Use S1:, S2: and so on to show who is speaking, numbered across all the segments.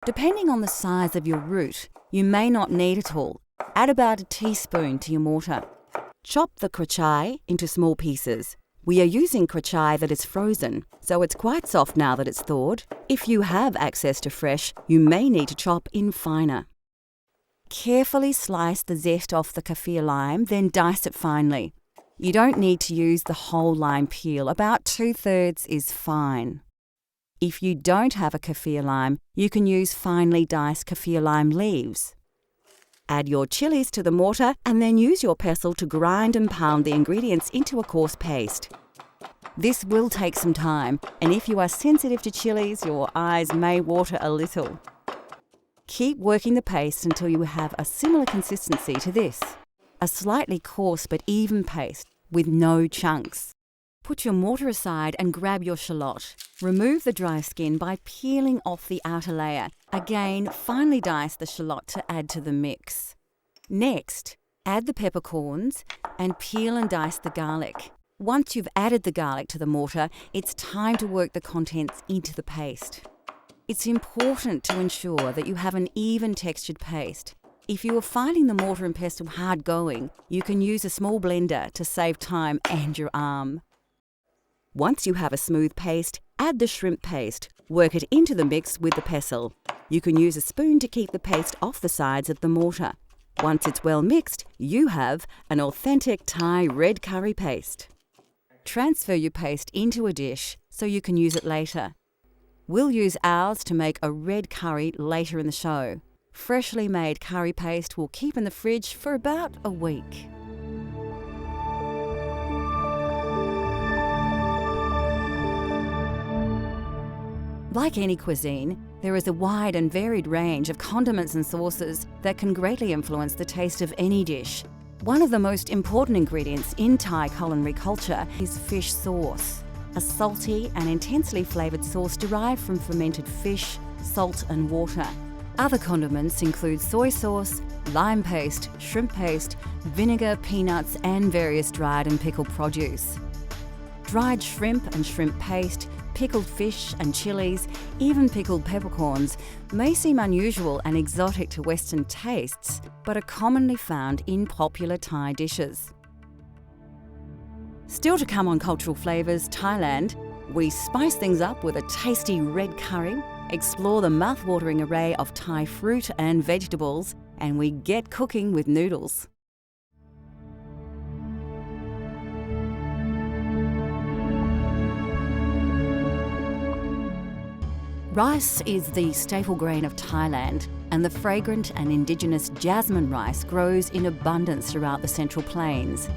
S1: Depending on the size of your root, you may not need it all. Add about a teaspoon to your mortar. Chop the krachai into small pieces. We are using krachai that is frozen, so it's quite soft now that it's thawed. If you have access to fresh, you may need to chop in finer. Carefully slice the zest off the kaffir lime, then dice it finely. You don't need to use the whole lime peel, about 2/3 is fine. If you don't have a kaffir lime, you can use finely diced kaffir lime leaves. Add your chilies to the mortar and then use your pestle to grind and pound the ingredients into a coarse paste. This will take some time, and if you are sensitive to chilies, your eyes may water a little. Keep working the paste until you have a similar consistency to this, a slightly coarse but even paste with no chunks. Put your mortar aside and grab your shallot. Remove the dry skin by peeling off the outer layer. Again, finely dice the shallot to add to the mix. Next, add the peppercorns and peel and dice the garlic. Once you've added the garlic to the mortar, it's time to work the contents into the paste. It's important to ensure that you have an even textured paste. If you are finding the mortar and pestle hard going, you can use a small blender to save time and your arm. Once you have a smooth paste, add the shrimp paste. Work it into the mix with the pestle. You can use a spoon to keep the paste off the sides of the mortar. Once it's well mixed, you have an authentic Thai red curry paste. Transfer your paste into a dish so you can use it later. We'll use ours to make a red curry later in the show. Freshly made curry paste will keep in the fridge for about a week. Like any cuisine, there is a wide and varied range of condiments and sauces that can greatly influence the taste of any dish. One of the most important ingredients in Thai culinary culture is fish sauce, a salty and intensely flavoured sauce derived from fermented fish, salt and water. Other condiments include soy sauce, lime paste, shrimp paste, vinegar, peanuts and various dried and pickled produce. Dried shrimp and shrimp paste, pickled fish and chilies, even pickled peppercorns may seem unusual and exotic to Western tastes, but are commonly found in popular Thai dishes. Still to come on Cultural Flavours Thailand, we spice things up with a tasty red curry, explore the mouth-watering array of Thai fruit and vegetables, and we get cooking with noodles. Rice is the staple grain of Thailand, and the fragrant and indigenous jasmine rice grows in abundance throughout the Central Plains.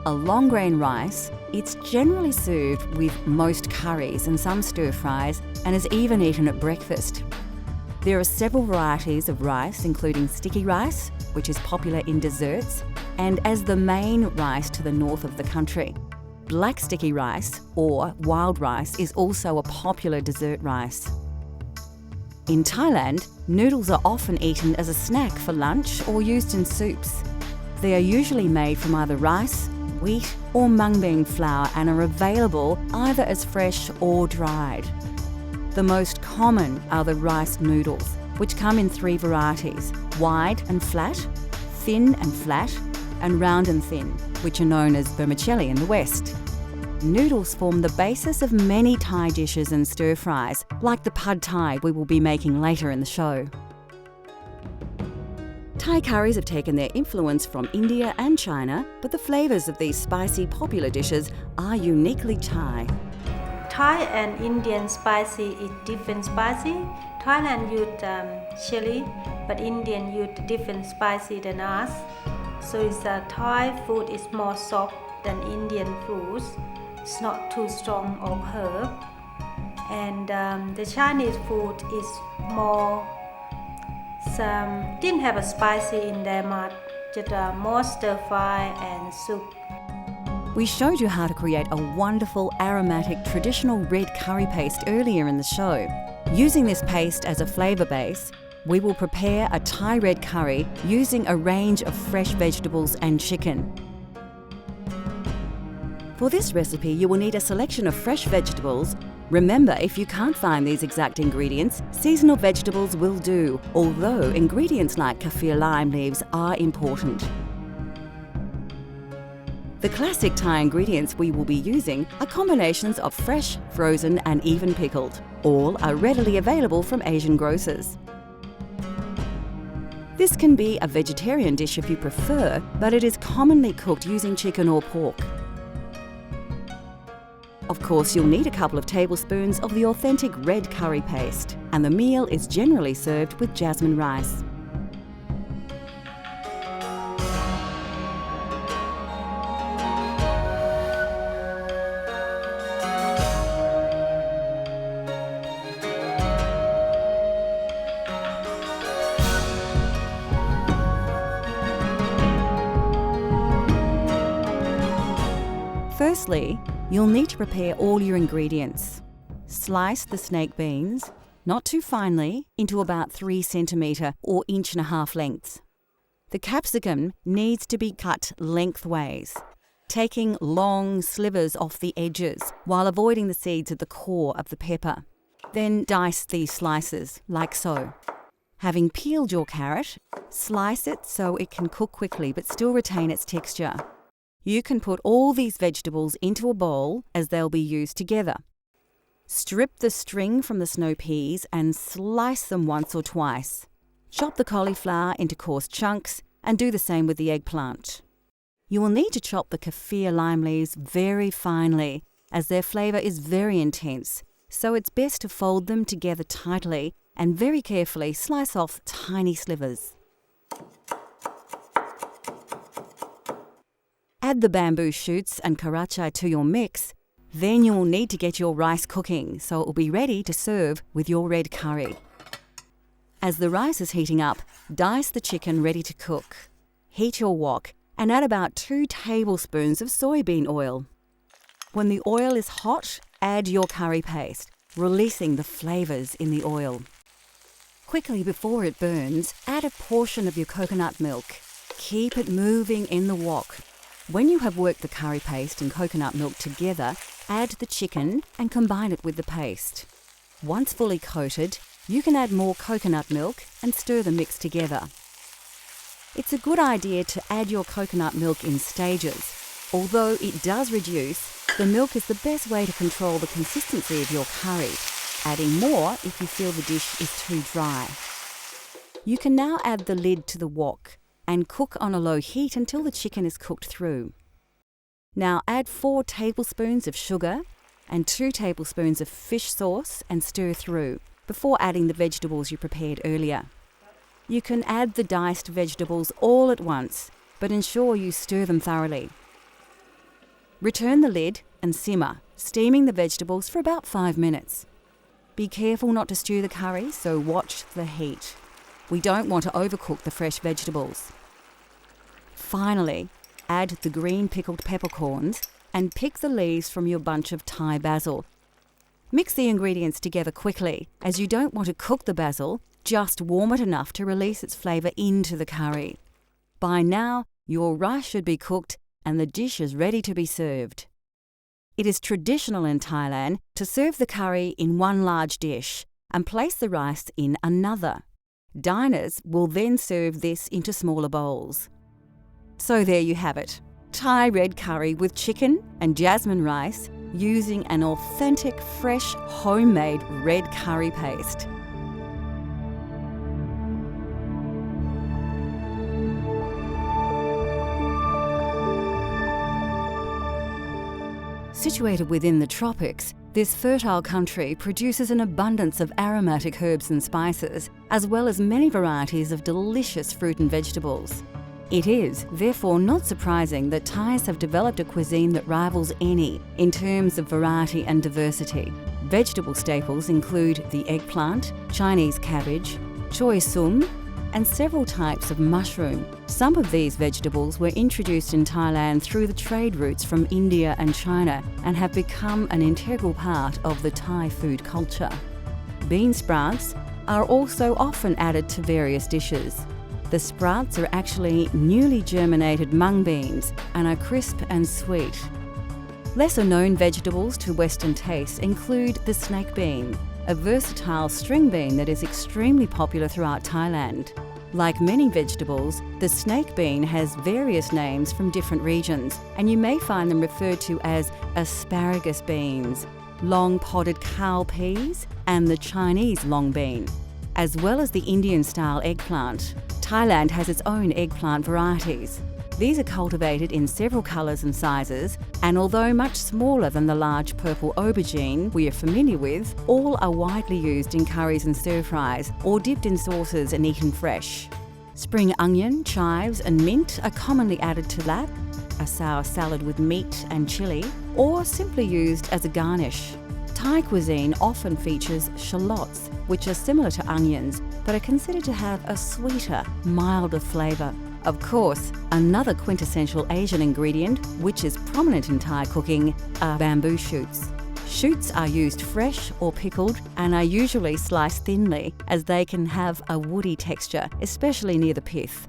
S1: A long grain rice, it's generally served with most curries and some stir-fries, and is even eaten at breakfast. There are several varieties of rice, including sticky rice, which is popular in desserts, and as the main rice to the north of the country. Black sticky rice, or wild rice, is also a popular dessert rice. In Thailand, noodles are often eaten as a snack for lunch or used in soups. They are usually made from either rice, wheat or mung bean flour and are available either as fresh or dried. The most common are the rice noodles, which come in 3 varieties: wide and flat, thin and flat, and round and thin, which are known as vermicelli in the West. Noodles form the basis of many Thai dishes and stir-fries, like the pad Thai we will be making later in the show. Thai curries have taken their influence from India and China, but the flavours of these spicy popular dishes are uniquely Thai.
S2: Thai and Indian spicy is different spicy. Thailand use chili, but Indian use different spicy than us. So Thai food is more soft than Indian foods. It's not too strong of herb. And the Chinese food is more, didn't have a spicy in there much, just more stir fry and soup.
S1: We showed you how to create a wonderful aromatic traditional red curry paste earlier in the show. Using this paste as a flavour base, we will prepare a Thai red curry using a range of fresh vegetables and chicken. For this recipe, you will need a selection of fresh vegetables, Remember, if you can't find these exact ingredients, seasonal vegetables will do, although ingredients like kaffir lime leaves are important. The classic Thai ingredients we will be using are combinations of fresh, frozen and even pickled. All are readily available from Asian grocers. This can be a vegetarian dish if you prefer, but it is commonly cooked using chicken or pork. Of course, you'll need a couple of tablespoons of the authentic red curry paste, and the meal is generally served with jasmine rice. Firstly, you'll need to prepare all your ingredients. Slice the snake beans, not too finely, into about 3 cm or 1.5 inch lengths. The capsicum needs to be cut lengthways, taking long slivers off the edges while avoiding the seeds at the core of the pepper. Then dice these slices, like so. Having peeled your carrot, slice it so it can cook quickly but still retain its texture. You can put all these vegetables into a bowl as they'll be used together. Strip the string from the snow peas and slice them once or twice. Chop the cauliflower into coarse chunks and do the same with the eggplant. You will need to chop the kaffir lime leaves very finely as their flavour is very intense, so it's best to fold them together tightly and very carefully slice off tiny slivers. Add the bamboo shoots and karachai to your mix. Then you will need to get your rice cooking so it will be ready to serve with your red curry. As the rice is heating up, dice the chicken ready to cook. Heat your wok and add about 2 tablespoons of soybean oil. When the oil is hot, add your curry paste, releasing the flavours in the oil. Quickly before it burns, add a portion of your coconut milk. Keep it moving in the wok. When you have worked the curry paste and coconut milk together, add the chicken and combine it with the paste. Once fully coated, you can add more coconut milk and stir the mix together. It's a good idea to add your coconut milk in stages. Although it does reduce, the milk is the best way to control the consistency of your curry, adding more if you feel the dish is too dry. You can now add the lid to the wok and cook on a low heat until the chicken is cooked through. Now add 4 tablespoons of sugar and 2 tablespoons of fish sauce and stir through before adding the vegetables you prepared earlier. You can add the diced vegetables all at once, but ensure you stir them thoroughly. Return the lid and simmer, steaming the vegetables for about 5 minutes. Be careful not to stew the curry, so watch the heat. We don't want to overcook the fresh vegetables. Finally, add the green pickled peppercorns and pick the leaves from your bunch of Thai basil. Mix the ingredients together quickly, as you don't want to cook the basil, just warm it enough to release its flavour into the curry. By now, your rice should be cooked and the dish is ready to be served. It is traditional in Thailand to serve the curry in one large dish and place the rice in another. Diners will then serve this into smaller bowls. So there you have it, Thai red curry with chicken and jasmine rice using an authentic, fresh, homemade red curry paste. Situated within the tropics, this fertile country produces an abundance of aromatic herbs and spices, as well as many varieties of delicious fruit and vegetables. It is, therefore, not surprising that Thais have developed a cuisine that rivals any in terms of variety and diversity. Vegetable staples include the eggplant, Chinese cabbage, choy sum, and several types of mushroom. Some of these vegetables were introduced in Thailand through the trade routes from India and China and have become an integral part of the Thai food culture. Bean sprouts are also often added to various dishes. The sprouts are actually newly germinated mung beans and are crisp and sweet. Lesser-known vegetables to Western tastes include the snake bean, a versatile string bean that is extremely popular throughout Thailand. Like many vegetables, the snake bean has various names from different regions, and you may find them referred to as asparagus beans, long podded cowpeas, and the Chinese long bean, as well as the Indian-style eggplant. Thailand has its own eggplant varieties. These are cultivated in several colours and sizes, and although much smaller than the large purple aubergine we are familiar with, all are widely used in curries and stir-fries or dipped in sauces and eaten fresh. Spring onion, chives and mint are commonly added to lap, a sour salad with meat and chilli, or simply used as a garnish. Thai cuisine often features shallots, which are similar to onions but are considered to have a sweeter, milder flavour. Of course, another quintessential Asian ingredient, which is prominent in Thai cooking, are bamboo shoots. Shoots are used fresh or pickled and are usually sliced thinly, as they can have a woody texture, especially near the pith.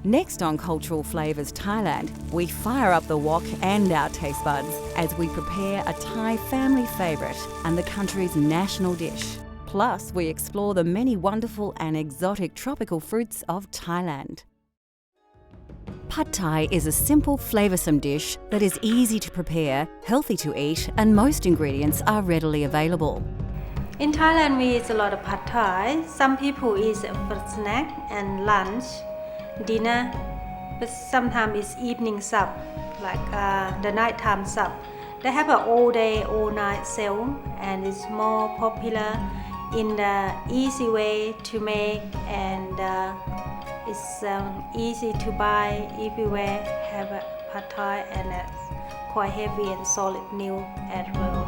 S1: Next on Cultural Flavours Thailand, we fire up the wok and our taste buds as we prepare a Thai family favourite and the country's national dish. Plus, we explore the many wonderful and exotic tropical fruits of Thailand. Pad Thai is a simple, flavoursome dish that is easy to prepare, healthy to eat, and most ingredients are readily available.
S2: In Thailand, we eat a lot of Pad Thai. Some people eat it for snack and lunch, dinner, but sometimes it's evening sup, like the nighttime sup. They have an all day, all night sale, and it's more popular in the easy way to make, and it's easy to buy everywhere. Have a Pad Thai, and it's quite heavy and solid meal as well.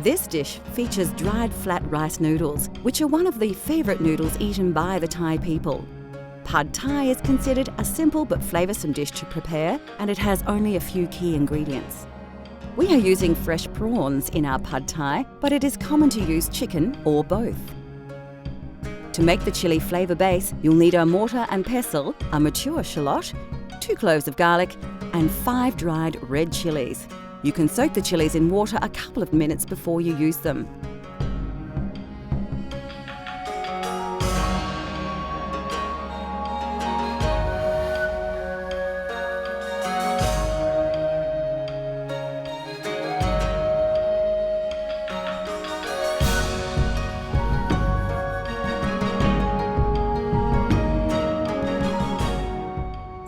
S1: This dish features dried flat rice noodles, which are one of the favourite noodles eaten by the Thai people. Pad Thai is considered a simple but flavoursome dish to prepare, and it has only a few key ingredients. We are using fresh prawns in our Pad Thai, but it is common to use chicken or both. To make the chilli flavour base, you'll need a mortar and pestle, a mature shallot, 2 cloves of garlic, and 5 dried red chillies. You can soak the chillies in water a couple of minutes before you use them.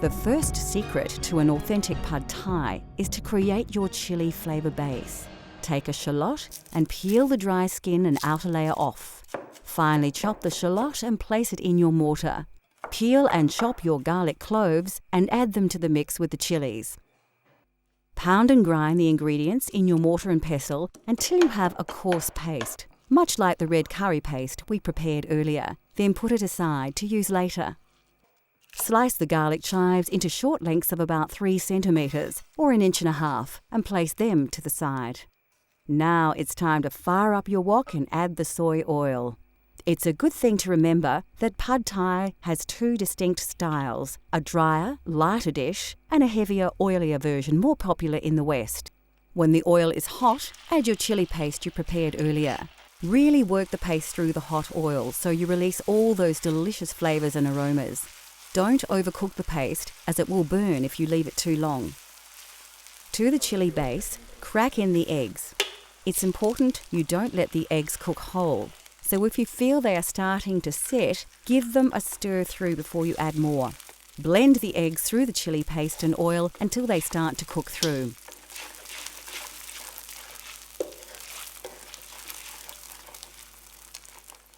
S1: The first secret to an authentic Pad Thai is to create your chilli flavour base. Take a shallot and peel the dry skin and outer layer off. Finely chop the shallot and place it in your mortar. Peel and chop your garlic cloves and add them to the mix with the chillies. Pound and grind the ingredients in your mortar and pestle until you have a coarse paste, much like the red curry paste we prepared earlier. Then put it aside to use later. Slice the garlic chives into short lengths of about 3 centimetres or 1.5 inches and place them to the side. Now it's time to fire up your wok and add the soy oil. It's a good thing to remember that Pad Thai has 2 distinct styles, a drier, lighter dish and a heavier, oilier version more popular in the West. When the oil is hot, add your chilli paste you prepared earlier. Really work the paste through the hot oil so you release all those delicious flavours and aromas. Don't overcook the paste, as it will burn if you leave it too long. To the chilli base, crack in the eggs. It's important you don't let the eggs cook whole, so if you feel they are starting to set, give them a stir through before you add more. Blend the eggs through the chilli paste and oil until they start to cook through.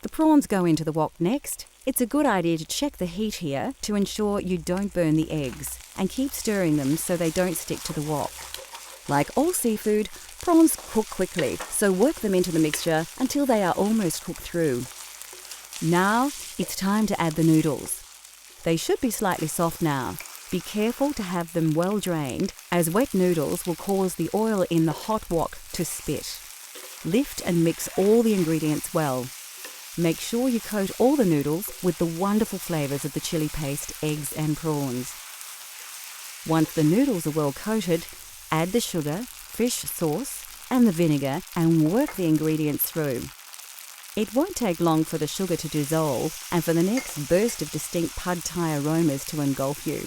S1: The prawns go into the wok next. It's a good idea to check the heat here to ensure you don't burn the eggs and keep stirring them so they don't stick to the wok. Like all seafood, prawns cook quickly, so work them into the mixture until they are almost cooked through. Now it's time to add the noodles. They should be slightly soft now. Be careful to have them well drained, as wet noodles will cause the oil in the hot wok to spit. Lift and mix all the ingredients well. Make sure you coat all the noodles with the wonderful flavours of the chili paste, eggs and prawns. Once the noodles are well coated, add the sugar, fish sauce and the vinegar and work the ingredients through. It won't take long for the sugar to dissolve and for the next burst of distinct pad thai aromas to engulf you.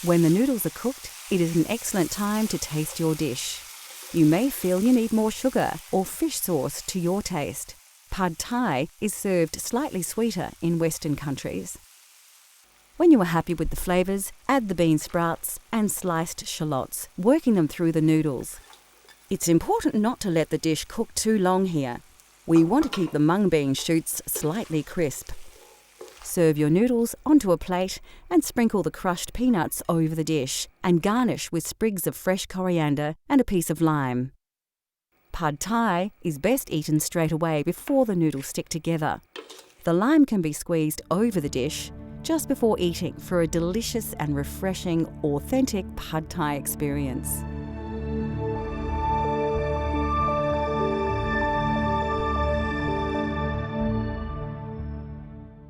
S1: When the noodles are cooked, it is an excellent time to taste your dish. You may feel you need more sugar or fish sauce to your taste. Pad thai is served slightly sweeter in Western countries. When you are happy with the flavours, add the bean sprouts and sliced shallots, working them through the noodles. It's important not to let the dish cook too long here. We want to keep the mung bean shoots slightly crisp. Serve your noodles onto a plate and sprinkle the crushed peanuts over the dish and garnish with sprigs of fresh coriander and a piece of lime. Pad thai is best eaten straight away before the noodles stick together. The lime can be squeezed over the dish just before eating for a delicious and refreshing, authentic pad thai experience.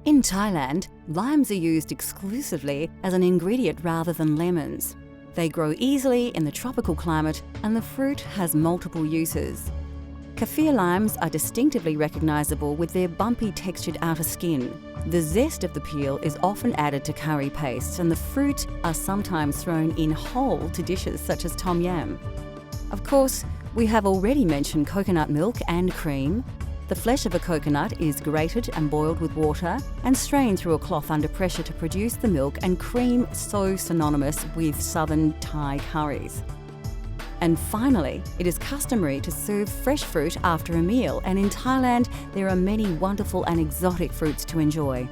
S1: In Thailand, limes are used exclusively as an ingredient rather than lemons. They grow easily in the tropical climate and the fruit has multiple uses. Kaffir limes are distinctively recognisable with their bumpy textured outer skin. The zest of the peel is often added to curry pastes and the fruit are sometimes thrown in whole to dishes such as tom yam. Of course, we have already mentioned coconut milk and cream. The flesh of a coconut is grated and boiled with water and strained through a cloth under pressure to produce the milk and cream so synonymous with southern Thai curries. And finally, it is customary to serve fresh fruit after a meal, and in Thailand there are many wonderful and exotic fruits to enjoy.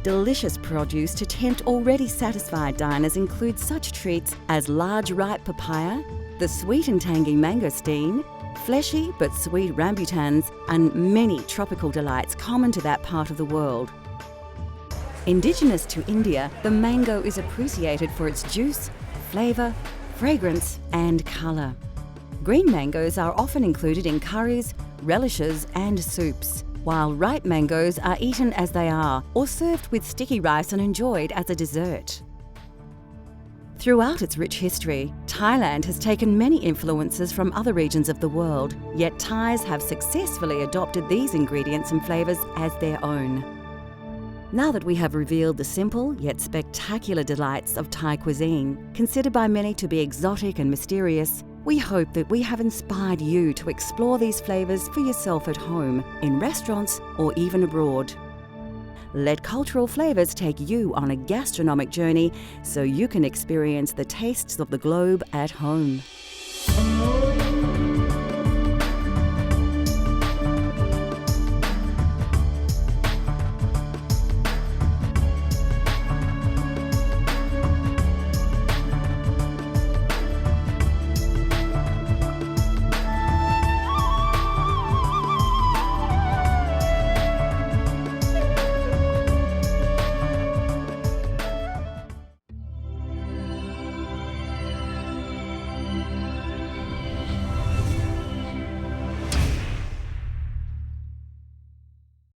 S1: Delicious produce to tempt already satisfied diners include such treats as large ripe papaya, the sweet and tangy mangosteen, fleshy but sweet rambutans, and many tropical delights common to that part of the world. Indigenous to India, the mango is appreciated for its juice, flavour, fragrance and colour. Green mangoes are often included in curries, relishes and soups, while ripe mangoes are eaten as they are or served with sticky rice and enjoyed as a dessert. Throughout its rich history, Thailand has taken many influences from other regions of the world, yet Thais have successfully adopted these ingredients and flavours as their own. Now that we have revealed the simple yet spectacular delights of Thai cuisine, considered by many to be exotic and mysterious, we hope that we have inspired you to explore these flavours for yourself at home, in restaurants or even abroad. Let cultural flavours take you on a gastronomic journey so you can experience the tastes of the globe at home.